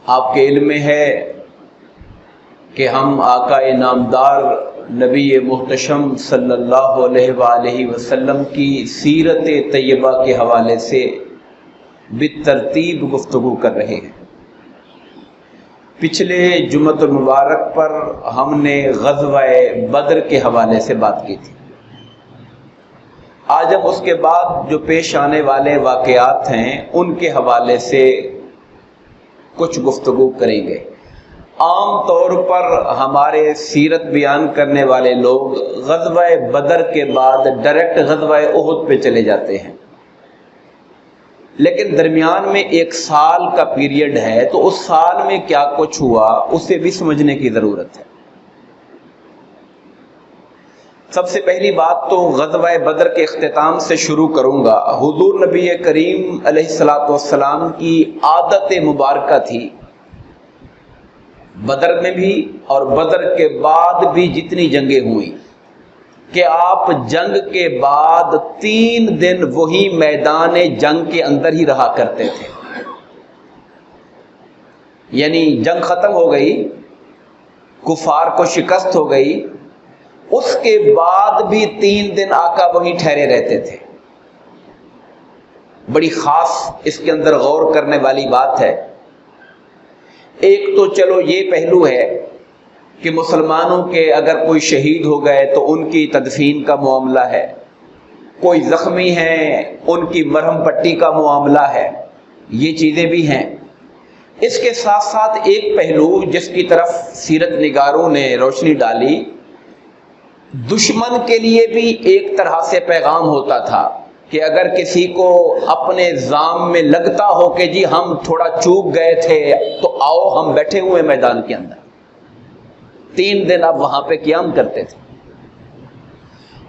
آپ کے علم میں ہے کہ ہم آقا نامدار نبی محتشم صلی اللہ علیہ وآلہ وسلم کی سیرت طیبہ کے حوالے سے بالترتیب گفتگو کر رہے ہیں۔ پچھلے جمعۃ المبارک پر ہم نے غزوہ بدر کے حوالے سے بات کی تھی۔ آج ہم اس کے بعد جو پیش آنے والے واقعات ہیں ان کے حوالے سے کچھ گفتگو کریں گے۔ عام طور پر ہمارے سیرت بیان کرنے والے لوگ غزوہ بدر کے بعد ڈائریکٹ غزوہ احد پہ چلے جاتے ہیں، لیکن درمیان میں ایک سال کا پیریڈ ہے، تو اس سال میں کیا کچھ ہوا اسے بھی سمجھنے کی ضرورت ہے۔ سب سے پہلی بات تو غزوہ بدر کے اختتام سے شروع کروں گا۔ حضور نبی کریم علیہ الصلوۃ والسلام کی عادت مبارکہ تھی، بدر میں بھی اور بدر کے بعد بھی جتنی جنگیں ہوئیں، کہ آپ جنگ کے بعد 3 دن وہی میدان جنگ کے اندر ہی رہا کرتے تھے۔ یعنی جنگ ختم ہو گئی، کفار کو شکست ہو گئی، اس کے بعد بھی 3 دن آقا وہیں ٹھہرے رہتے تھے۔ بڑی خاص اس کے اندر غور کرنے والی بات ہے۔ ایک تو چلو یہ پہلو ہے کہ مسلمانوں کے اگر کوئی شہید ہو گئے تو ان کی تدفین کا معاملہ ہے، کوئی زخمی ہیں ان کی مرہم پٹی کا معاملہ ہے، یہ چیزیں بھی ہیں۔ اس کے ساتھ ساتھ ایک پہلو جس کی طرف سیرت نگاروں نے روشنی ڈالی، دشمن کے لیے بھی ایک طرح سے پیغام ہوتا تھا کہ اگر کسی کو اپنے زام میں لگتا ہو کہ جی ہم تھوڑا چوک گئے تھے تو آؤ ہم بیٹھے ہوئے میدان کے اندر۔ 3 دن اب وہاں پہ قیام کرتے تھے،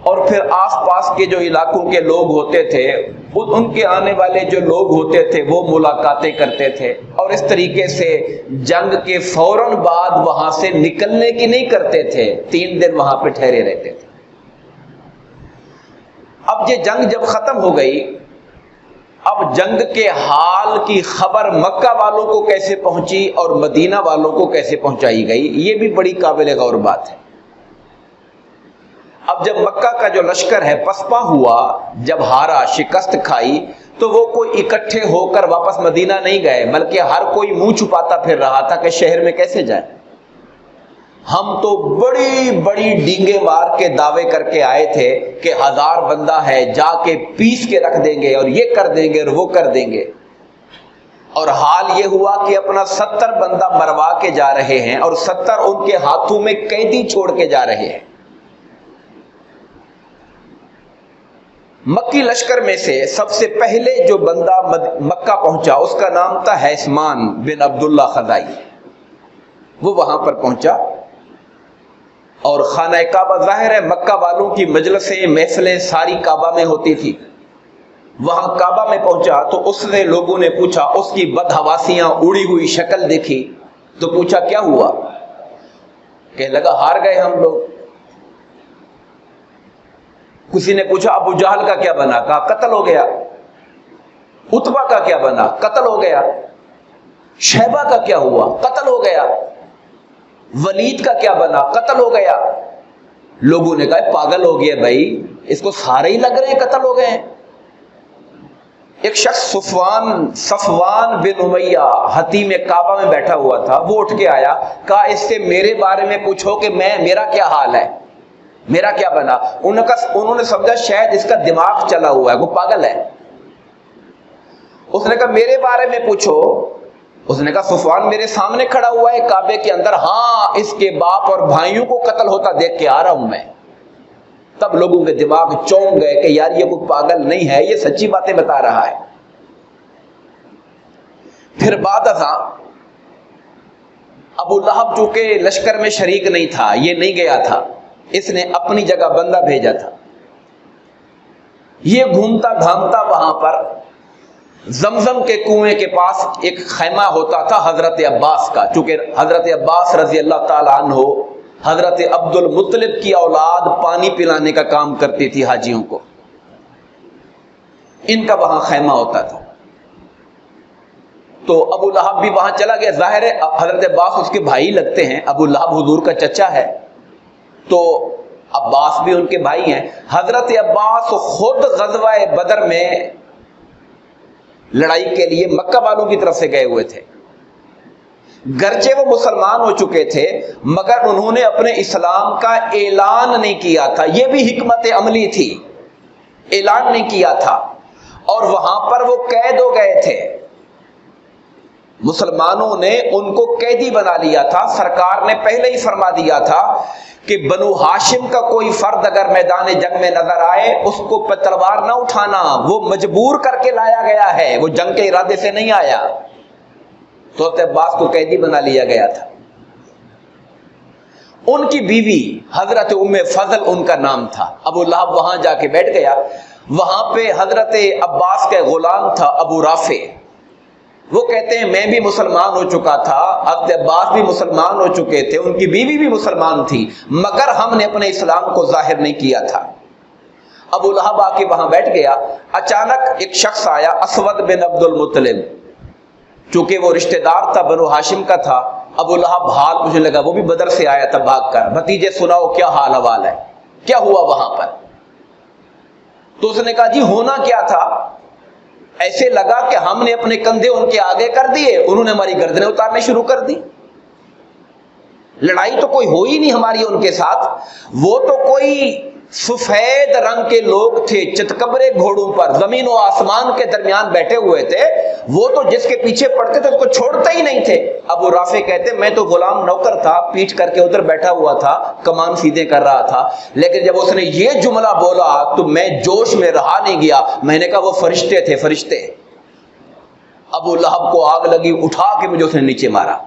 اور پھر آس پاس کے جو علاقوں کے لوگ ہوتے تھے ان کے آنے والے جو لوگ ہوتے تھے وہ ملاقاتیں کرتے تھے، اور اس طریقے سے جنگ کے فوراً بعد وہاں سے نکلنے کی نہیں کرتے تھے، 3 دن وہاں پہ ٹھہرے رہتے تھے۔ اب یہ جنگ جب ختم ہو گئی، اب جنگ کے حال کی خبر مکہ والوں کو کیسے پہنچی اور مدینہ والوں کو کیسے پہنچائی گئی، یہ بھی بڑی قابل غور بات ہے۔ اب جب مکہ کا جو لشکر ہے پسپا ہوا، جب ہارا، شکست کھائی، تو وہ کوئی اکٹھے ہو کر واپس مدینہ نہیں گئے، بلکہ ہر کوئی منہ چھپاتا پھر رہا تھا کہ شہر میں کیسے جائیں۔ ہم تو بڑی بڑی ڈینگے مار کے دعوے کر کے آئے تھے کہ 1000 بندہ ہے، جا کے پیس کے رکھ دیں گے اور یہ کر دیں گے اور وہ کر دیں گے، اور حال یہ ہوا کہ اپنا 70 بندہ مروا کے جا رہے ہیں اور 70 ان کے ہاتھوں میں قیدی چھوڑ کے جا رہے ہیں۔ مکی لشکر میں سے سب سے پہلے جو بندہ مکہ پہنچا اس کا نام تھا حیثمان بن عبداللہ خزائی۔ وہ وہاں پر پہنچا، اور خانہ کعبہ، ظاہر ہے مکہ والوں کی مجلسیں محفلیں ساری کعبہ میں ہوتی تھی، وہاں کعبہ میں پہنچا تو اس نے لوگوں نے پوچھا، اس کی بدحواسیاں، اڑی ہوئی شکل دیکھی تو پوچھا کیا ہوا؟ کہنے لگا ہار گئے ہم لوگ۔ کسی نے پوچھا ابو جہل کا کیا بنا؟ کہا قتل ہو گیا۔ عتبہ کا کیا بنا؟ قتل ہو گیا۔ شیبہ کا کیا ہوا؟ قتل ہو گیا۔ ولید کا کیا بنا؟ قتل ہو گیا۔ لوگوں نے کہا پاگل ہو گیا بھائی، اس کو سارے ہی لگ رہے ہیں قتل ہو گئے ہیں۔ ایک شخص صفوان بن امیہ حتیم کعبہ میں بیٹھا ہوا تھا، وہ اٹھ کے آیا، کہا اس سے میرے بارے میں پوچھو کہ میرا کیا حال ہے، میرا کیا بنا۔ انہوں نے سمجھا شاید اس کا دماغ چلا ہوا ہے، وہ پاگل ہے۔ اس نے کہا میرے بارے میں پوچھو۔ اس نے کہا صفوان میرے سامنے کھڑا ہوا ہے کعبے کے اندر، ہاں اس کے باپ اور بھائیوں کو قتل ہوتا دیکھ کے آ رہا ہوں میں۔ تب لوگوں کے دماغ چونک گئے کہ یار یہ کوئی پاگل نہیں ہے، یہ سچی باتیں بتا رہا ہے۔ پھر بعد ازاں ابو لہب چونکہ لشکر میں شریک نہیں تھا، یہ نہیں گیا تھا، اس نے اپنی جگہ بندہ بھیجا تھا۔ یہ گھومتا گھامتا وہاں پر زمزم کے کنویں کے پاس ایک خیمہ ہوتا تھا حضرت عباس کا، چونکہ حضرت عباس رضی اللہ تعالیٰ عنہ حضرت عبد المطلب کی اولاد پانی پلانے کا کام کرتی تھی حاجیوں کو، ان کا وہاں خیمہ ہوتا تھا۔ تو ابو لہب بھی وہاں چلا گیا. ظاہر ہے حضرت عباس اس کے بھائی لگتے ہیں, ابو لہب حضور کا چچا ہے, تو عباس بھی ان کے بھائی ہیں. حضرت عباس خود غزوہ بدر میں لڑائی کے لیے مکہ والوں کی طرف سے گئے ہوئے تھے. گرچہ وہ مسلمان ہو چکے تھے مگر انہوں نے اپنے اسلام کا اعلان نہیں کیا تھا. یہ بھی حکمت عملی تھی, اعلان نہیں کیا تھا, اور وہاں پر وہ قید ہو گئے تھے. مسلمانوں نے ان کو قیدی بنا لیا تھا. سرکار نے پہلے ہی فرما دیا تھا کہ بنو ہاشم کا کوئی فرد اگر میدان جنگ میں نظر آئے اس کو تلوار نہ اٹھانا, وہ مجبور کر کے لایا گیا ہے, وہ جنگ کے ارادے سے نہیں آیا. تو حضرت عباس کو قیدی بنا لیا گیا تھا. ان کی بیوی حضرت ام فضل ان کا نام تھا. ابو لہب وہاں جا کے بیٹھ گیا. وہاں پہ حضرت عباس کا غلام تھا ابو رافع. وہ کہتے ہیں میں بھی مسلمان ہو چکا تھا, حضرت عباس بھی مسلمان ہو چکے تھے, ان کی بیوی بھی مسلمان تھی, مگر ہم نے اپنے اسلام کو ظاہر نہیں کیا تھا. ابو لہب آ کے وہاں بیٹھ گیا. اچانک ایک شخص آیا, اسود بن عبد المطلب, چونکہ وہ رشتہ دار تھا, بنو ہاشم کا تھا. ابو لہب حال پوچھنے لگا, وہ بھی بدر سے آیا تھا بھاگ کر, بھتیجے سناؤ کیا حال حوال ہے, کیا ہوا وہاں پر. تو اس نے کہا جی ہونا کیا تھا, ایسے لگا کہ ہم نے اپنے کندھے ان کے آگے کر دیے, انہوں نے ہماری گردنیں اتارنے شروع کر دی. لڑائی تو کوئی ہو ہی نہیں ہماری ان کے ساتھ. وہ تو کوئی سفید رنگ کے لوگ تھے, چتکبرے گھوڑوں پر زمین و آسمان کے درمیان بیٹھے ہوئے تھے. وہ تو جس کے پیچھے پڑتے تھے اس کو چھوڑتے ہی نہیں تھے. ابو رافع کہتے میں تو غلام نوکر تھا, پیٹ کر کے ادھر بیٹھا ہوا تھا, کمان سیدھے کر رہا تھا, لیکن جب اس نے یہ جملہ بولا تو میں جوش میں رہا نہیں گیا. میں نے کہا وہ فرشتے تھے, فرشتے. ابو لہب کو آگ لگی, اٹھا کے مجھے اس نے نیچے مارا.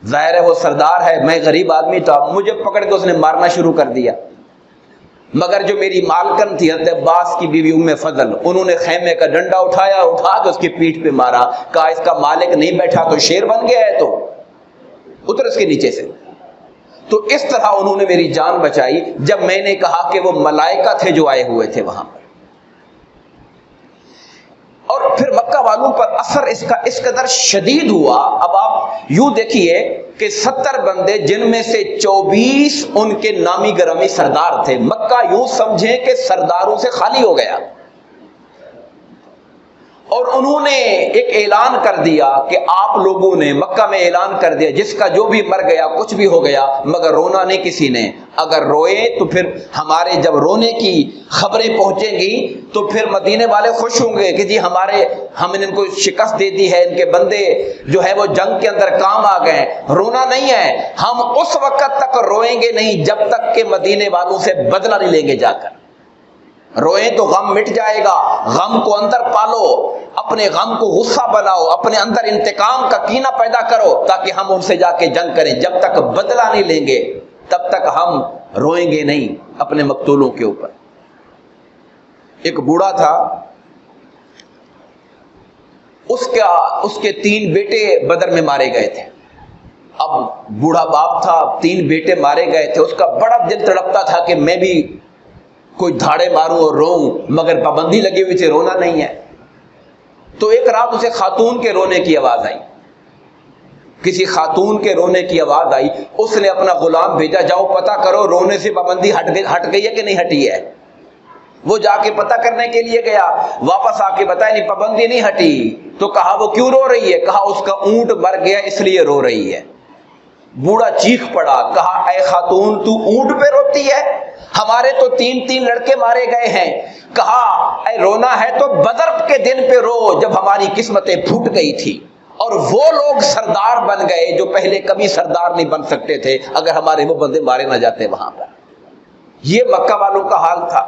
ظاہر ہے وہ سردار ہے, میں غریب آدمی تھا, مجھے پکڑ کے اس نے مارنا شروع کر دیا. مگر جو میری مالکن تھی حضرت عباس کی بیوی ام فضل, انہوں نے خیمے کا ڈنڈا اٹھایا, اٹھا کے اس کی پیٹھ پہ مارا. کہا اس کا مالک نہیں بیٹھا تو شیر بن گیا ہے, تو اتر اس کے نیچے سے. تو اس طرح انہوں نے میری جان بچائی جب میں نے کہا کہ وہ ملائکہ تھے جو آئے ہوئے تھے وہاں پر. اور پھر مکہ والوں پر اثر اس کا اس قدر شدید ہوا. اب آپ یوں دیکھیے کہ 70 بندے جن میں سے 24 ان کے نامی گرامی سردار تھے. مکہ یوں سمجھیں کہ سرداروں سے خالی ہو گیا. اور انہوں نے ایک اعلان کر دیا کہ آپ لوگوں نے مکہ میں اعلان کر دیا جس کا جو بھی مر گیا کچھ بھی ہو گیا مگر رونا نہیں کسی نے. اگر روئے تو پھر ہمارے جب رونے کی خبریں پہنچیں گی تو پھر مدینے والے خوش ہوں گے کہ جی ہم نے ان کو شکست دے دی ہے, ان کے بندے جو ہے وہ جنگ کے اندر کام آ گئے. رونا نہیں ہے, ہم اس وقت تک روئیں گے نہیں جب تک کہ مدینے والوں سے بدلہ نہیں لیں گے جا کر. روئیں تو غم مٹ جائے گا, غم کو اندر پالو, اپنے غم کو غصہ بناؤ, اپنے اندر انتقام کا کینہ پیدا کرو تاکہ ہم ان سے جا کے جنگ کریں. جب تک بدلہ نہیں لیں گے تب تک ہم روئیں گے نہیں اپنے مقتولوں کے اوپر. ایک بوڑھا تھا, اس کے 3 بیٹے بدر میں مارے گئے تھے. اب بوڑھا باپ تھا, 3 بیٹے مارے گئے تھے, اس کا بڑا دل تڑپتا تھا کہ میں بھی کوئی دھاڑے ماروں اور روؤں, مگر پابندی لگی ہوئی تھی, رونا نہیں ہے. تو ایک رات اسے خاتون کے رونے کی آواز آئی, کسی خاتون کے رونے کی آواز آئی. اس نے اپنا غلام بھیجا, جاؤ پتہ کرو رونے سے پابندی ہٹ گئی ہے کہ نہیں ہٹی ہے. وہ جا کے پتہ کرنے کے لیے گیا, واپس آ کے بتایا نہیں پابندی نہیں ہٹی. تو کہا وہ کیوں رو رہی ہے؟ کہا اس کا اونٹ مر گیا اس لیے رو رہی ہے. بوڑھا چیخ پڑا, کہا اے خاتون تو اونٹ پہ روتی ہے؟ ہمارے تو 3 لڑکے مارے گئے ہیں. کہا اے رونا ہے تو بدر کے دن پہ رو جب ہماری قسمتیں پھوٹ گئی تھی, اور وہ لوگ سردار بن گئے جو پہلے کبھی سردار نہیں بن سکتے تھے اگر ہمارے وہ بندے مارے نہ جاتے وہاں پر. یہ مکہ والوں کا حال تھا.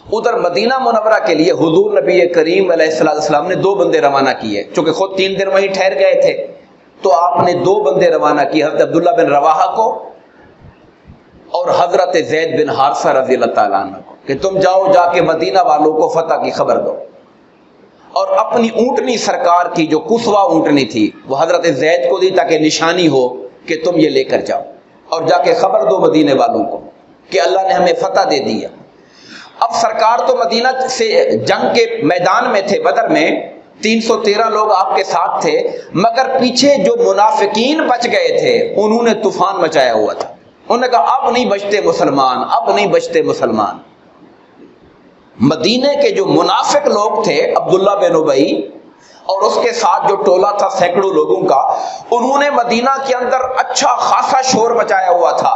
ادھر مدینہ منورہ کے لیے حضور نبی کریم علیہ السلام نے 2 بندے روانہ کیے. چونکہ خود 3 دن وہیں ٹھہر گئے تھے تو آپ نے 2 بندے روانہ کیے, حضرت عبداللہ بن رواحہ کو اور حضرت زید بن حارثہ رضی اللہ تعالیٰ عنہ کو, کہ تم جاؤ جا کے مدینہ والوں کو فتح کی خبر دو. اور اپنی اونٹنی سرکار کی جو کسوا اونٹنی تھی وہ حضرت زید کو دی تاکہ نشانی ہو کہ تم یہ لے کر جاؤ, اور جا کے خبر دو مدینے والوں کو کہ اللہ نے ہمیں فتح دے دیا. اب سرکار تو مدینہ سے جنگ کے میدان میں تھے بدر میں, 313 لوگ آپ کے ساتھ تھے، مگر پیچھے جو منافقین بچ گئے تھے انہوں نے طوفان مچایا ہوا تھا. انہوں نے کہا اب نہیں بچتے مسلمان، اب نہیں بچتے مسلمان. مدینے کے جو منافق لوگ تھے، عبداللہ بن ابی اور اس کے ساتھ جو ٹولہ تھا سینکڑوں لوگوں کا، انہوں نے مدینہ کے اندر اچھا خاصا شور مچایا ہوا تھا.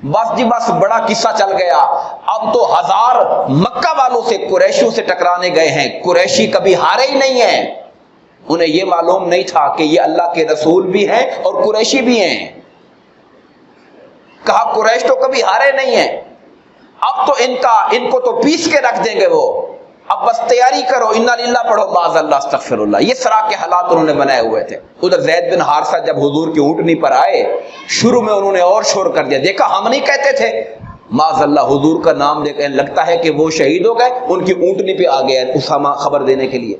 بس جی بس بڑا قصہ چل گیا، اب تو 1000 مکہ والوں سے قریشیوں سے ٹکرانے گئے ہیں. قریشی کبھی ہارے ہی نہیں ہیں. انہیں یہ معلوم نہیں تھا کہ یہ اللہ کے رسول بھی ہیں اور قریشی بھی ہیں. کہا قریش تو کبھی ہارے نہیں ہیں، اب تو ان کو تو پیس کے رکھ دیں گے وہ، اب بس تیاری کرو، انا للہ پڑھو معاذ اللہ استغفر اللہ. یہ طرح کے حالات انہوں نے بنائے ہوئے تھے. ادھر زید بن حارثہ جب حضور کی اونٹنی پر آئے، شروع میں انہوں نے اور شور کر دیا، دیکھا ہم نہیں کہتے تھے، معاذ اللہ حضور کا نام لے کر لگتا ہے کہ وہ شہید ہو گئے، ان کی اونٹنی پہ آ گیا اسامہ خبر دینے کے لیے.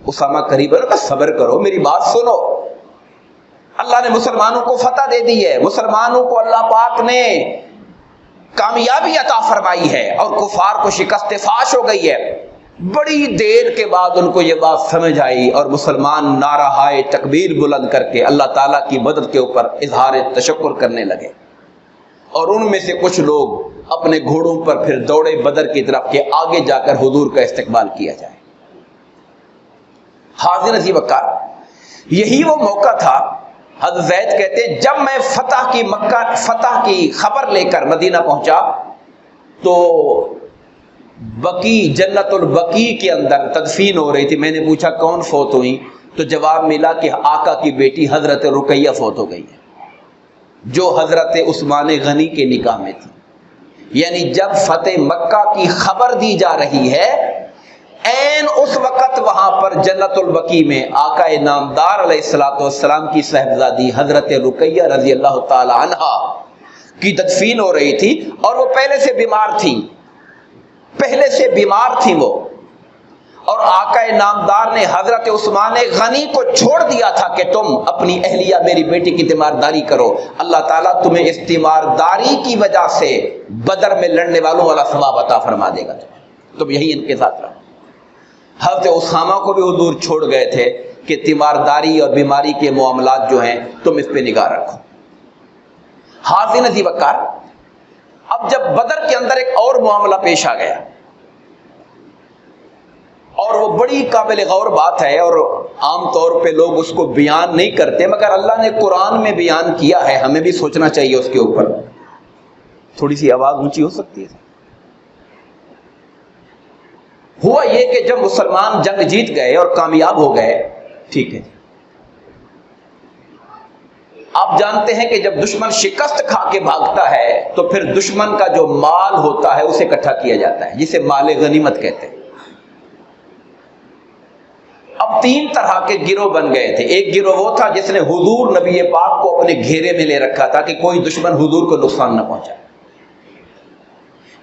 اسامہ قریب ہے نا، صبر کرو میری بات سنو، اللہ نے مسلمانوں کو فتح دے دی ہے، مسلمانوں کو اللہ پاک نے کامیابی عطا فرمائی ہے اور کفار کو شکست فاش ہو گئی ہے. بڑی دیر کے بعد ان کو یہ بات سمجھ آئی اور مسلمان نعرہ تکبیر بلند کر کے اللہ تعالیٰ کی مدد کے اوپر اظہار تشکر کرنے لگے. اور ان میں سے کچھ لوگ اپنے گھوڑوں پر پھر دوڑے بدر کی طرف کہ آگے جا کر حضور کا استقبال کیا جائے. حاضر نصیب وقار، یہی وہ موقع تھا. حضرت زید کہتے جب میں فتح کی خبر لے کر مدینہ پہنچا تو بقی جنت البقی کے اندر تدفین ہو رہی تھی. میں نے پوچھا کون فوت ہوئی؟ تو جواب ملا کہ آقا کی بیٹی حضرت رقیہ فوت ہو گئی ہے، جو حضرت عثمان غنی کے نکاح میں تھی. یعنی جب فتح مکہ کی خبر دی جا رہی ہے، این اس وقت وہاں پر جنت البقیع میں آقا نامدار علیہ الصلوۃ والسلام کی صاحبزادی حضرت رقیہ رضی اللہ تعالی عنہا کی تدفین ہو رہی تھی. اور وہ پہلے سے بیمار تھی وہ. اور آقا نامدار نے حضرت عثمان غنی کو چھوڑ دیا تھا کہ تم اپنی اہلیہ میری بیٹی کی تیمارداری کرو، اللہ تعالیٰ تمہیں اس تیمارداری کی وجہ سے بدر میں لڑنے والوں والا ثواب عطا فرما دے گا. تم یہی ان کے ساتھ رہو. حضرت اسامہ کو بھی حضور چھوڑ گئے تھے کہ تیمارداری اور بیماری کے معاملات جو ہیں تم اس پہ نگاہ رکھو. حاضر نصیب وقار، اب جب بدر کے اندر ایک اور معاملہ پیش آ گیا اور وہ بڑی قابل غور بات ہے اور عام طور پہ لوگ اس کو بیان نہیں کرتے، مگر اللہ نے قرآن میں بیان کیا ہے، ہمیں بھی سوچنا چاہیے اس کے اوپر. تھوڑی سی آواز اونچی ہو سکتی ہے. ہوا یہ کہ جب مسلمان جنگ جیت گئے اور کامیاب ہو گئے، ٹھیک ہے، آپ جانتے ہیں کہ جب دشمن شکست کھا کے بھاگتا ہے تو پھر دشمن کا جو مال ہوتا ہے اسے اکٹھا کیا جاتا ہے، جسے مال غنیمت کہتے ہیں. اب 3 طرح کے گروہ بن گئے تھے. ایک گروہ وہ تھا جس نے حضور نبی پاک کو اپنے گھیرے میں لے رکھا تھا کہ کوئی دشمن حضور کو نقصان نہ پہنچائے.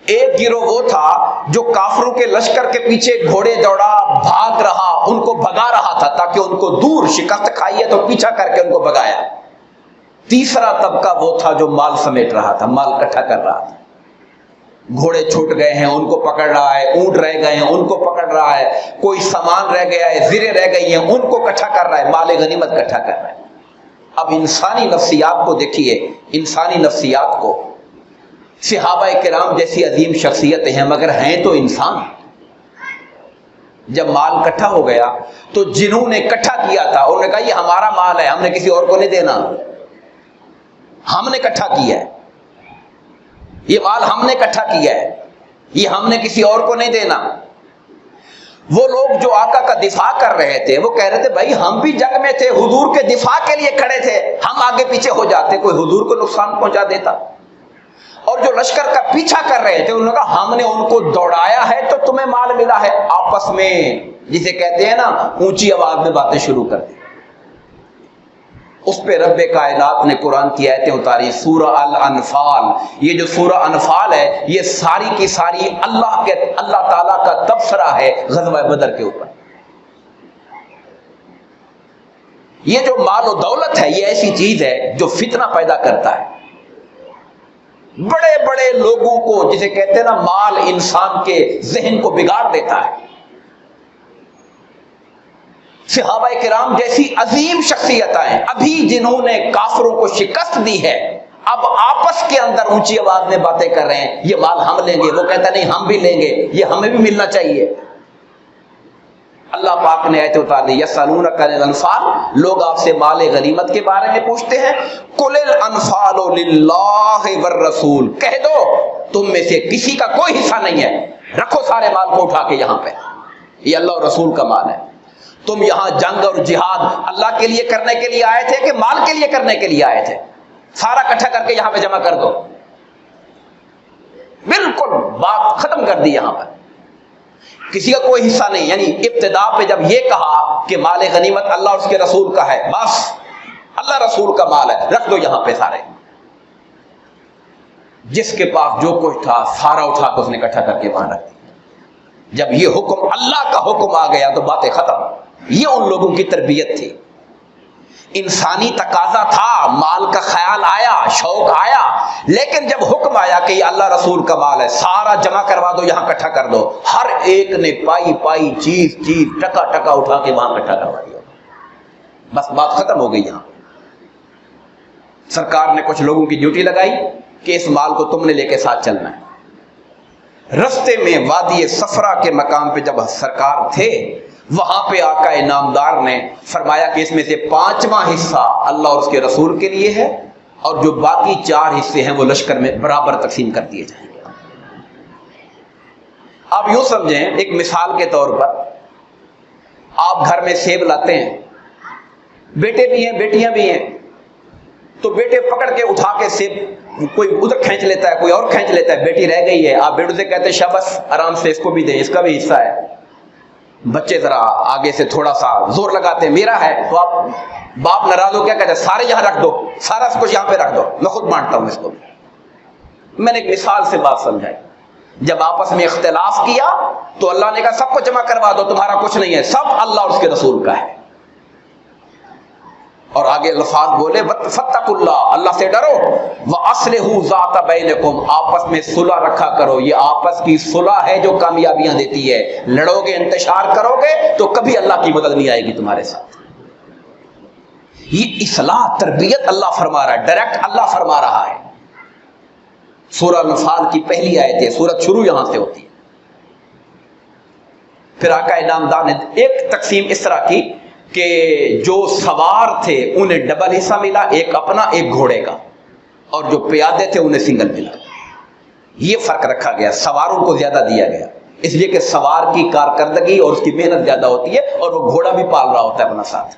ایک گروہ وہ تھا جو کافروں کے لشکر کے پیچھے گھوڑے دوڑا بھاگ رہا، ان کو بھگا رہا تھا تاکہ ان کو دور، شکست کھائی ہے تو پیچھا کر کے ان کو بھگایا. تیسرا طبقہ وہ تھا جو مال سمیٹ رہا تھا، مال اکٹھا کر رہا تھا. گھوڑے چھوٹ گئے ہیں ان کو پکڑ رہا ہے، اونٹ رہ گئے ہیں ان کو پکڑ رہا ہے، کوئی سامان رہ گیا ہے، زریں رہ گئی ہیں ان کو اکٹھا کر رہا ہے، مال غنیمت اکٹھا کر رہا ہے. اب انسانی نفسیات کو دیکھیے، انسانی نفسیات کو. صحابہ کرام جیسی عظیم شخصیتیں ہیں مگر ہیں تو انسان. جب مال اکٹھا ہو گیا تو جنہوں نے اکٹھا کیا تھا انہوں نے کہا یہ ہمارا مال ہے، ہم نے کسی اور کو نہیں دینا، ہم نے اکٹھا کیا ہے، یہ مال ہم نے اکٹھا کیا ہے، یہ ہم نے کسی اور کو نہیں دینا. وہ لوگ جو آقا کا دفاع کر رہے تھے وہ کہہ رہے تھے بھائی ہم بھی جنگ میں تھے، حضور کے دفاع کے لیے کھڑے تھے، ہم آگے پیچھے ہو جاتے کوئی حضور کو نقصان پہنچا دیتا. اور جو لشکر کا پیچھا کر رہے تھے انہوں نے کہا ہم نے ان کو دوڑایا ہے تو تمہیں مال ملا ہے. آپس میں جسے کہتے ہیں نا اونچی آواز میں باتیں شروع کر دی. اس پہ رب کائنات نے قرآن کی آیتیں اتاری. سورہ الانفال، یہ جو سورہ انفال ہے یہ ساری کی ساری اللہ تعالیٰ کا تبصرہ ہے غزوہ بدر کے اوپر. یہ جو مال و دولت ہے یہ ایسی چیز ہے جو فتنہ پیدا کرتا ہے. بڑے بڑے لوگوں کو جسے کہتے ہیں نا مال انسان کے ذہن کو بگاڑ دیتا ہے. صحابہ کرام جیسی عظیم شخصیت ہیں ابھی جنہوں نے کافروں کو شکست دی ہے، اب آپس کے اندر اونچی آواز میں باتیں کر رہے ہیں، یہ مال ہم لیں گے، وہ کہتا نہیں ہم بھی لیں گے، یہ ہمیں بھی ملنا چاہیے۔ اللہ پاک نے آیت اتاری، یسألونک عن الانفال، لوگ آپ سے مال غنیمت کے بارے میں پوچھتے ہیں، قل الانفال للہ والرسول، کہہ دو تم میں سے کسی کا کوئی حصہ نہیں ہے، رکھو سارے مال کو اٹھا کے یہاں پہ، یہ اللہ اور رسول کا مال ہے۔ تم یہاں جنگ اور جہاد اللہ کے لیے کرنے کے لیے آئے تھے کہ مال کے لیے کرنے کے لیے آئے تھے؟ سارا اکٹھا کر کے یہاں پہ جمع کر دو، بالکل بات ختم کر دی۔ یہاں پر کسی کا کوئی حصہ نہیں، یعنی ابتدا پہ جب یہ کہا کہ مال غنیمت اللہ اور اس کے رسول کا ہے، بس اللہ رسول کا مال ہے، رکھ دو یہاں پہ سارے۔ جس کے پاس جو کچھ تھا سارا اٹھا کے اس نے اکٹھا کر کے وہاں رکھ دیا۔ جب یہ حکم اللہ کا حکم آ گیا تو باتیں ختم۔ یہ ان لوگوں کی تربیت تھی، انسانی تقاضا تھا، مال کا خیال آیا، شوق آیا، لیکن جب حکم آیا کہ یہ اللہ رسول کا مال ہے، سارا جمع کروا دو، یہاں اکٹھا کر دو، ہر ایک نے پائی چیز ٹکا ٹکا اٹھا کے وہاں اکٹھا کروا دیا، بس بات ختم ہو گئی۔ یہاں سرکار نے کچھ لوگوں کی ڈیوٹی لگائی کہ اس مال کو تم نے لے کے ساتھ چلنا ہے۔ رستے میں وادی صفرا کے مقام پہ جب سرکار تھے، وہاں پہ آقا انعامدار نے فرمایا کہ اس میں سے 5واں حصہ اللہ اور اس کے رسول کے لیے ہے، اور جو باقی 4 حصے ہیں وہ لشکر میں برابر تقسیم کر دیے جائیں گے۔ آپ یوں سمجھیں، ایک مثال کے طور پر آپ گھر میں سیب لاتے ہیں، بیٹے بھی ہیں بیٹیاں بھی ہیں، تو بیٹے پکڑ کے اٹھا کے سیب کوئی ادھر کھینچ لیتا ہے، کوئی اور کھینچ لیتا ہے، بیٹی رہ گئی ہے، آپ بیٹوں سے کہتے ہیں شاباش آرام سے اس کو بھی دیں، اس کا بھی حصہ ہے۔ بچے ذرا آگے سے تھوڑا سا زور لگاتے ہیں میرا ہے، تو آپ باپ ناراض ہو کیا کہتے ہیں، سارے یہاں رکھ دو، سارا کچھ یہاں پہ رکھ دو، میں خود بانٹتا ہوں اس کو۔ میں نے ایک مثال سے بات سمجھائی، جب آپس میں اختلاف کیا تو اللہ نے کہا سب کو جمع کروا دو، تمہارا کچھ نہیں ہے، سب اللہ اور اس کے رسول کا ہے۔ اور آگے الفاظ بولے فاتقوا اللہ، اللہ سے ڈرو، وَأَصْلِحُوا ذَاتَ بَيْنِكُمْ، آپس میں صلح رکھا کرو، یہ آپس کی صلح ہے جو کامیابیاں دیتی ہے۔ لڑو گے انتشار کرو گے تو کبھی اللہ کی مدد نہیں آئے گی تمہارے ساتھ۔ یہ اصلاح تربیت اللہ فرما رہا ہے، ڈائریکٹ اللہ فرما رہا ہے۔ سورہ انفال کی پہلی آیت ہے، سورت شروع یہاں سے ہوتی ہے۔ پھر آقا انعامدار نے ایک تقسیم اس طرح کی کہ جو سوار تھے انہیں ڈبل حصہ ملا، ایک اپنا ایک گھوڑے کا، اور جو پیادے تھے انہیں سنگل ملا۔ یہ فرق رکھا گیا، سواروں کو زیادہ دیا گیا، اس لیے کہ سوار کی کارکردگی اور اس کی محنت زیادہ ہوتی ہے، اور وہ گھوڑا بھی پال رہا ہوتا ہے اپنا ساتھ۔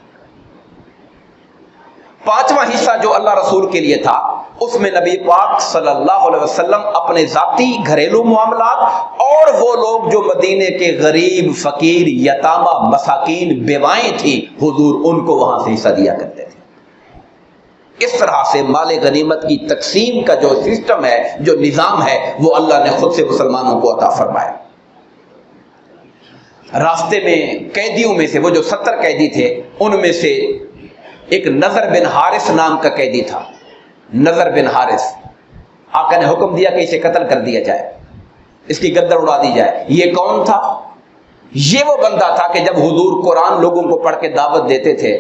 5واں حصہ جو اللہ رسول کے لیے تھا، اس میں نبی پاک صلی اللہ علیہ وسلم اپنے ذاتی گھریلو معاملات اور وہ لوگ جو مدینے کے غریب، فقیر، یتامہ، مساکین، بیوائیں تھیں، حضور ان کو وہاں سے حصہ دیا کرتے تھے۔ اس طرح سے مال غنیمت کی تقسیم کا جو سسٹم ہے، جو نظام ہے، وہ اللہ نے خود سے مسلمانوں کو عطا فرمایا۔ راستے میں قیدیوں میں سے وہ جو 70 قیدی تھے، ان میں سے ایک نضر بن حارث نام کا قیدی تھا۔ نضر بن حارث، آقا نے حکم دیا کہ اسے قتل کر دیا جائے، اس کی گردن اڑا دی جائے۔ یہ کون تھا؟ یہ وہ بندہ تھا کہ جب حضور قرآن لوگوں کو پڑھ کے دعوت دیتے تھے،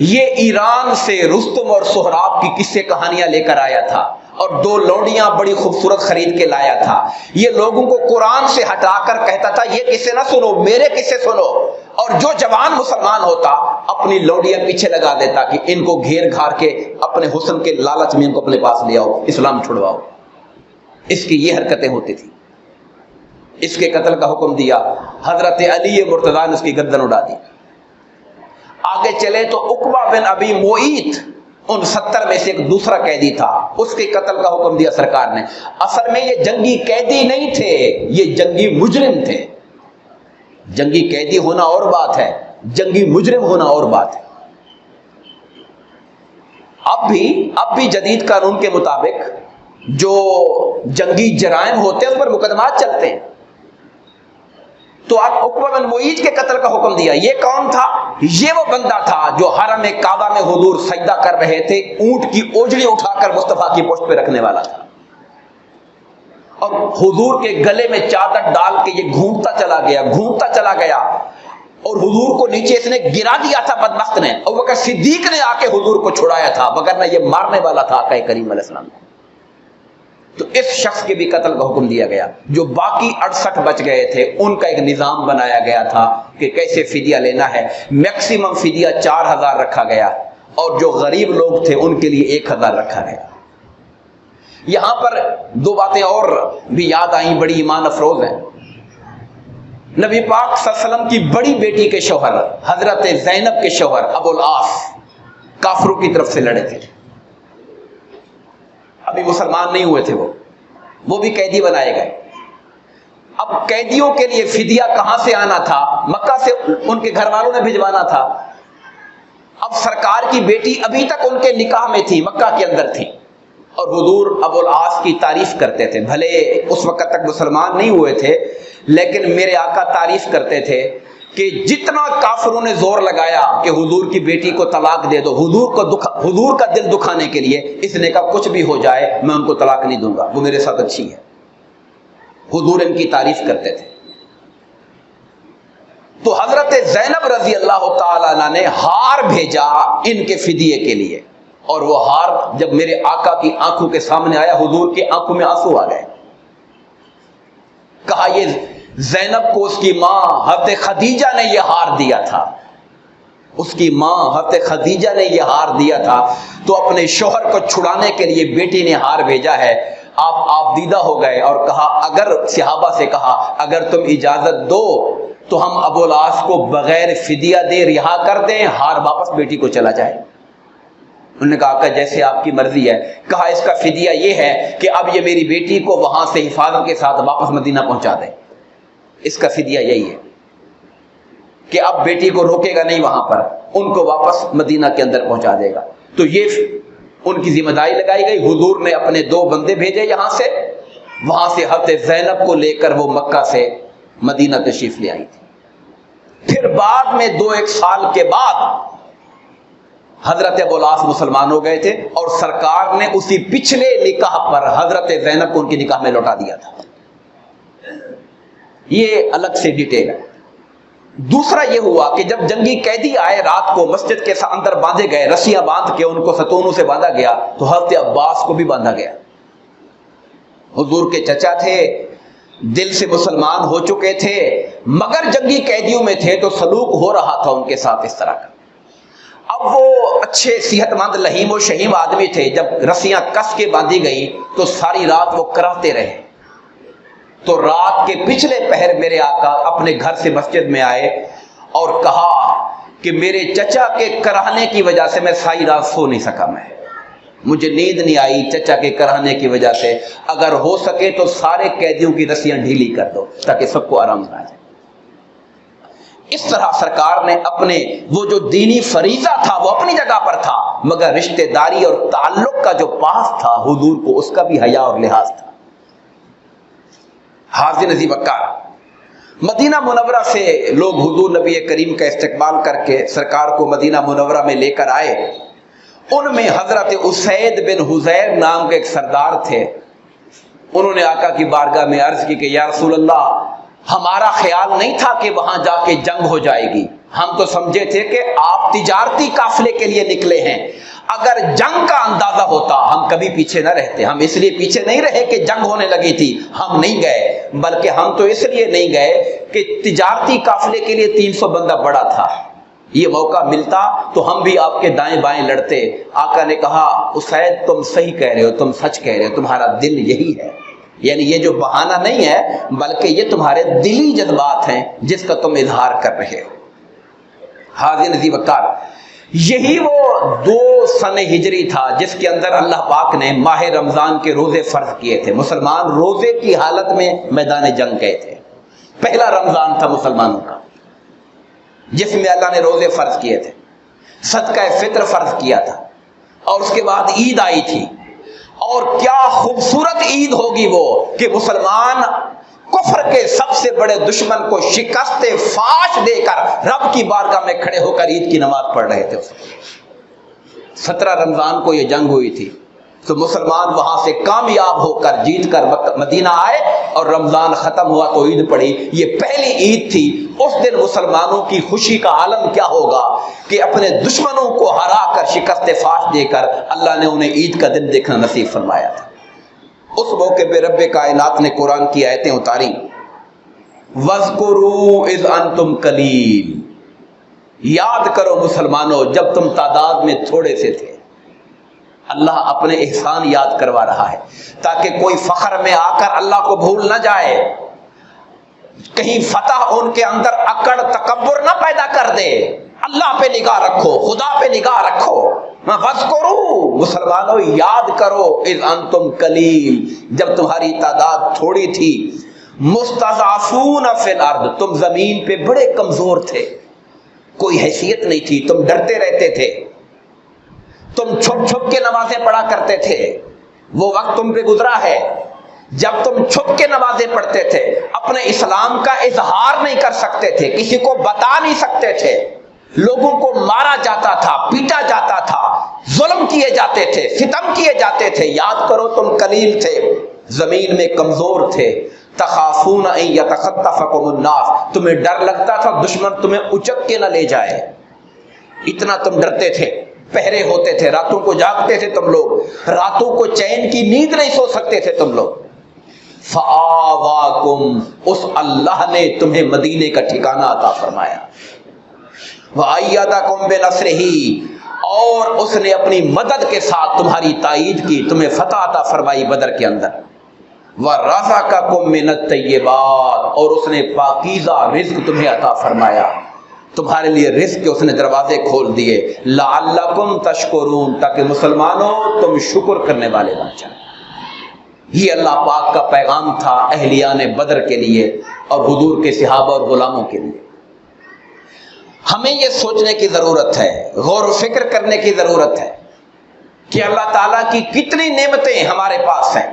یہ ایران سے رستم اور سہراب کی قصے کہانیاں لے کر آیا تھا، اور 2 لونڈیاں بڑی خوبصورت خرید کے لایا تھا۔ یہ لوگوں کو قرآن سے ہٹا کر کہتا تھا یہ قصے نہ سنو، میرے قصے سنو، اور جو جوان مسلمان ہوتا اپنی لونڈیاں پیچھے لگا دیتا کہ ان کو گھیر گھار کے اپنے حسن کے لالچ میں ان کو اپنے پاس لے آؤ، اسلام چھڑواؤ۔ اس کی یہ حرکتیں ہوتی تھی۔ اس کے قتل کا حکم دیا، حضرت علی مرتضیٰ نے اس کی گردن اڑا دی۔ آگے چلے تو عقبہ بن ابی معیط، ان 70 میں سے ایک دوسرا قیدی تھا، اس کے قتل کا حکم دیا سرکار نے۔ اصل میں یہ جنگی قیدی نہیں تھے، یہ جنگی مجرم تھے۔ جنگی قیدی ہونا اور بات ہے، جنگی مجرم ہونا اور بات ہے۔ اب بھی جدید قانون کے مطابق جو جنگی جرائم ہوتے ہیں اس پر مقدمات چلتے ہیں۔ تو اب عقبہ بن معیط کے قتل کا حکم دیا۔ یہ کون تھا؟ یہ وہ بندہ تھا جو حرم کعبہ میں حضور سجدہ کر رہے تھے، اونٹ کی اوجڑی اٹھا کر مصطفیٰ کی پشت پہ رکھنے والا تھا، اور حضور کے گلے میں چادر ڈال کے یہ گھومتا چلا گیا۔ اور حضور کو نیچے اس نے گرا دیا تھا بدبخت نے، ابو بکر صدیق نے آ کے حضور کو چھڑایا تھا، وگرنہ یہ مارنے والا تھا آقا کریم علیہ السلام کو۔ تو اس شخص کے بھی قتل کا حکم دیا گیا۔ جو باقی 68 بچ گئے تھے ان کا ایک نظام بنایا گیا تھا کہ کیسے فدیہ لینا ہے۔ میکسیمم فدیہ 4000 رکھا گیا اور جو غریب لوگ تھے ان کے لیے 1000 رکھا گیا۔ یہاں پر 2 باتیں اور بھی یاد آئیں، بڑی ایمان افروز ہیں۔ نبی پاک صلی اللہ علیہ وسلم کی بڑی بیٹی کے شوہر حضرت زینب کے شوہر ابو العاص کافروں کی طرف سے لڑے تھے، ابھی مسلمان نہیں ہوئے تھے، وہ بھی قیدی بنائے گئے۔ اب قیدیوں کے لیے فدیہ کہاں سے آنا تھا؟ مکہ سے ان کے گھر والوں نے بھجوانا تھا۔ اب سرکار کی بیٹی ابھی تک ان کے نکاح میں تھی، مکہ کے اندر تھی، اور حضور ابو العاص کی تعریف کرتے تھے۔ بھلے اس وقت تک مسلمان نہیں ہوئے تھے، لیکن میرے آقا تعریف کرتے تھے کہ جتنا کافروں نے زور لگایا کہ حضور کی بیٹی کو طلاق دے دو، حضور کا دل دکھانے کے لیے، اس نے کہا کچھ بھی ہو جائے میں ان کو طلاق نہیں دوں گا، وہ میرے ساتھ اچھی ہے۔ حضور ان کی تعریف کرتے تھے۔ تو حضرت زینب رضی اللہ تعالی عنہ نے ہار بھیجا ان کے فدیے کے لیے، اور وہ ہار جب میرے آقا کی آنکھوں کے سامنے آیا، حضور کی آنکھوں میں آنسو آ گئے۔ کہا یہ زینب کو اس کی ماں حضرت خدیجہ نے یہ ہار دیا تھا، اس کی ماں حضرت خدیجہ نے یہ ہار دیا تھا، تو اپنے شوہر کو چھڑانے کے لیے بیٹی نے ہار بھیجا ہے۔ آپ دیدہ ہو گئے اور کہا، اگر صحابہ سے کہا اگر تم اجازت دو تو ہم ابو العاص کو بغیر فدیہ دے رہا کر دیں، ہار واپس بیٹی کو چلا جائے۔ انہوں نے کہا کہ جیسے آپ کی مرضی ہے۔ کہا اس کا فدیہ یہ ہے کہ اب یہ میری بیٹی کو وہاں سے حفاظت کے ساتھ واپس مدینہ پہنچا دیں، اس کا فدیہ یہی ہے کہ اب بیٹی کو روکے گا نہیں، وہاں پر ان کو واپس مدینہ کے اندر پہنچا دے گا۔ تو یہ ان کی ذمہ داری لگائی گئی۔ حضور نے اپنے 2 بندے بھیجے یہاں سے، وہاں سے حضرت زینب کو لے کر وہ مکہ سے مدینہ تشریف لے آئی تھی۔ پھر بعد میں 2-1 سال کے بعد حضرت ابو العاص مسلمان ہو گئے تھے، اور سرکار نے اسی پچھلے نکاح پر حضرت زینب کو ان کی نکاح میں لوٹا دیا تھا۔ یہ الگ سے ڈیٹیل ہے۔ دوسرا یہ ہوا کہ جب جنگی قیدی آئے رات کو مسجد کے اندر باندھے گئے، رسیاں باندھ کے ان کو ستونوں سے باندھا گیا، تو حضرت عباس کو بھی باندھا گیا۔ حضور کے چچا تھے، دل سے مسلمان ہو چکے تھے، مگر جنگی قیدیوں میں تھے تو سلوک ہو رہا تھا ان کے ساتھ اس طرح کا۔ اب وہ اچھے صحت مند لہیم و شہیم آدمی تھے، جب رسیاں کس کے باندھی گئی تو ساری رات وہ کراہتے رہے۔ تو رات کے پچھلے پہر میرے آقا اپنے گھر سے مسجد میں آئے اور کہا کہ میرے چچا کے کراہنے کی وجہ سے میں ساری رات سو نہیں سکا، مجھے نیند نہیں آئی چچا کے کراہنے کی وجہ سے، اگر ہو سکے تو سارے قیدیوں کی رسیاں ڈھیلی کر دو تاکہ سب کو آرام آ جائے۔ اس طرح سرکار نے اپنے وہ جو دینی فریضہ تھا وہ اپنی جگہ پر تھا، مگر رشتہ داری اور تعلق کا جو پاس تھا حضور کو اس کا بھی حیا اور لحاظ تھا۔ حاضر نظیر وقار، مدینہ منورہ سے لوگ حضور نبی کریم کا استقبال کر کے سرکار کو مدینہ منورہ میں لے کر آئے۔ ان میں حضرت اسید بن حضیر نام کے ایک سردار تھے۔ انہوں نے آقا کی بارگاہ میں عرض کی کہ یا رسول اللہ، ہمارا خیال نہیں تھا کہ وہاں جا کے جنگ ہو جائے گی، ہم تو سمجھے تھے کہ آپ تجارتی قافلے کے لیے نکلے ہیں، اگر جنگ کا اندازہ ہوتا ہم کبھی پیچھے نہ رہتے۔ ہم اس لیے پیچھے نہیں رہے کہ جنگ ہونے لگی تھی، ہم نہیں گئے، بلکہ ہم تو اس لیے نہیں گئے کہ تجارتی قافلے کے لیے 300 بندہ بڑا تھا، یہ موقع ملتا تو ہم بھی آپ کے دائیں بائیں لڑتے۔ آقا نے کہا اسید تم صحیح کہہ رہے ہو، تم سچ کہہ رہے ہو، تمہارا دل یہی ہے، یعنی یہ جو بہانہ نہیں ہے بلکہ یہ تمہارے دلی جذبات ہیں جس کا تم اظہار کر رہے ہو۔ حاضر نظیر وقار، یہی وہ 2 سن ہجری تھا جس کے اندر اللہ پاک نے ماہ رمضان کے روزے فرض کیے تھے۔ مسلمان روزے کی حالت میں میدان جنگ گئے تھے۔ پہلا رمضان تھا مسلمانوں کا جس میں اللہ نے روزے فرض کیے تھے، صدقہ فطر فرض کیا تھا، اور اس کے بعد عید آئی تھی۔ اور کیا خوبصورت عید ہوگی وہ کہ مسلمان کفر کے سب سے بڑے دشمن کو شکست فاش دے کر رب کی بارگاہ میں کھڑے ہو کر عید کی نماز پڑھ رہے تھے۔ 17 رمضان کو یہ جنگ ہوئی تھی، تو مسلمان وہاں سے کامیاب ہو کر جیت کر مدینہ آئے اور رمضان ختم ہوا تو عید پڑی، یہ پہلی عید تھی۔ اس دن مسلمانوں کی خوشی کا عالم کیا ہوگا کہ اپنے دشمنوں کو ہرا کر، شکست فاش دے کر اللہ نے انہیں عید کا دن دیکھنا نصیب فرمایا تھا۔ اس موقع پہ رب کائنات نے قرآن کی آیتیں اتاری، وَاذْكُرُوا إِذْ أَنْتُمْ قَلِيلٌ، یاد کرو مسلمانوں جب تم تعداد میں تھوڑے سے تھے۔ اللہ اپنے احسان یاد کروا رہا ہے تاکہ کوئی فخر میں آ کر اللہ کو بھول نہ جائے، کہیں فتح ان کے اندر اکڑ تکبر نہ پیدا کر دے۔ اللہ پہ نگاہ رکھو، خدا پہ نگاہ رکھو۔ وَاذْكُرُوا، مسلمانوں یاد کرو، اذ انتم قلیل، جب تمہاری تعداد تھوڑی تھی، مستضعفون فی الارض، تم زمین پہ بڑے کمزور تھے، کوئی حیثیت نہیں تھی، تم ڈرتے رہتے تھے، تم چھپ چھپ کے نمازیں پڑھا کرتے تھے۔ وہ وقت تم پہ گزرا ہے جب تم چھپ کے نمازیں پڑھتے تھے، اپنے اسلام کا اظہار نہیں کر سکتے تھے، کسی کو بتا نہیں سکتے تھے، لوگوں کو مارا جاتا تھا، پیٹا جاتا تھا، ظلم کیے جاتے تھے، ستم کیے جاتے تھے۔ یاد کرو تم قلیل تھے، زمین میں کمزور تھے، تخافون ان یتخطفکم الناس، تمہیں ڈر لگتا تھا دشمن تمہیں اچک کے نہ لے جائے، اتنا تم ڈرتے تھے، پہرے ہوتے تھے، راتوں کو جاگتے تھے تم لوگ، راتوں کو چین کی نیند نہیں سو سکتے تھے تم لوگ۔ فآواکم، اس اللہ نے تمہیں مدینے کا ٹھکانہ عطا فرمایا۔ وَأَيَّدَكُمْ بِنَصْرِهِ، اور اس نے اپنی مدد کے ساتھ تمہاری تائید کی، تمہیں فتح عطا فرمائی بدر کے اندر۔ وَرَزَقَكُم مِّنَ الطَّيِّبَاتِ، اور اس نے پاکیزہ رزق تمہیں عطا فرمایا، تمہارے لیے رزق کے اس نے دروازے کھول دیے۔ لعلکم تشکرون، تاکہ مسلمانوں تم شکر کرنے والے بن جائیں۔ یہ اللہ پاک کا پیغام تھا اہلیان بدر کے لیے اور حضور کے صحابہ اور غلاموں کے لیے۔ ہمیں یہ سوچنے کی ضرورت ہے، غور و فکر کرنے کی ضرورت ہے کہ اللہ تعالیٰ کی کتنی نعمتیں ہمارے پاس ہیں۔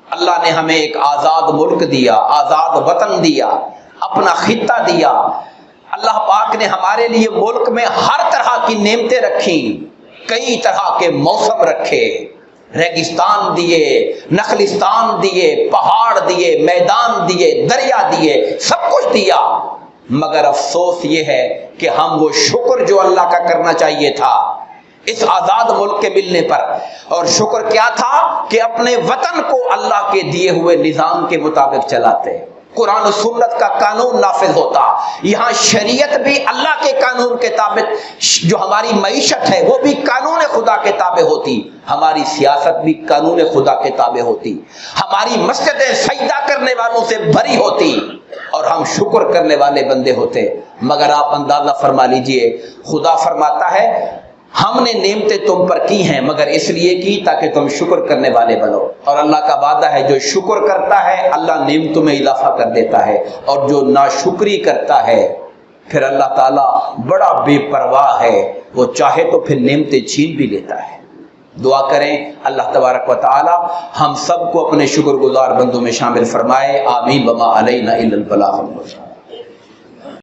اللہ نے ہمیں ایک آزاد ملک دیا، آزاد وطن دیا، اپنا خطہ دیا۔ اللہ پاک نے ہمارے لیے ملک میں ہر طرح کی نعمتیں رکھی، کئی طرح کے موسم رکھے، ریگستان دیے، نخلستان دیے، پہاڑ دیے، میدان دیے، دریا دیے، سب کچھ دیا، مگر افسوس یہ ہے کہ ہم وہ شکر جو اللہ کا کرنا چاہیے تھا اس آزاد ملک کے ملنے پر، اور شکر کیا تھا کہ اپنے وطن کو اللہ کے دیے ہوئے نظام کے مطابق چلاتے، قرآن و سنت کا قانون نافذ ہوتا، یہاں شریعت بھی اللہ کے قانون کے تابع، جو ہماری معیشت ہے وہ بھی قانون خدا کے تابع ہوتی، ہماری سیاست بھی قانون خدا کے تابع ہوتی، ہماری مسجدیں سجدہ کرنے والوں سے بھری ہوتی اور ہم شکر کرنے والے بندے ہوتے۔ مگر آپ اندازہ فرما لیجئے، خدا فرماتا ہے ہم نے نعمتیں تم پر کی ہیں مگر اس لیے کی تاکہ تم شکر کرنے والے بنو، اور اللہ کا وعدہ ہے جو شکر کرتا ہے اللہ نعمتوں میں اضافہ کر دیتا ہے، اور جو ناشکری کرتا ہے پھر اللہ تعالیٰ بڑا بے پرواہ ہے، وہ چاہے تو پھر نعمتیں چھین بھی لیتا ہے۔ دعا کریں اللہ تبارک و تعالی ہم سب کو اپنے شکر گزار بندوں میں شامل فرمائے، آمین۔ وما علینا الا البلاغ المبین۔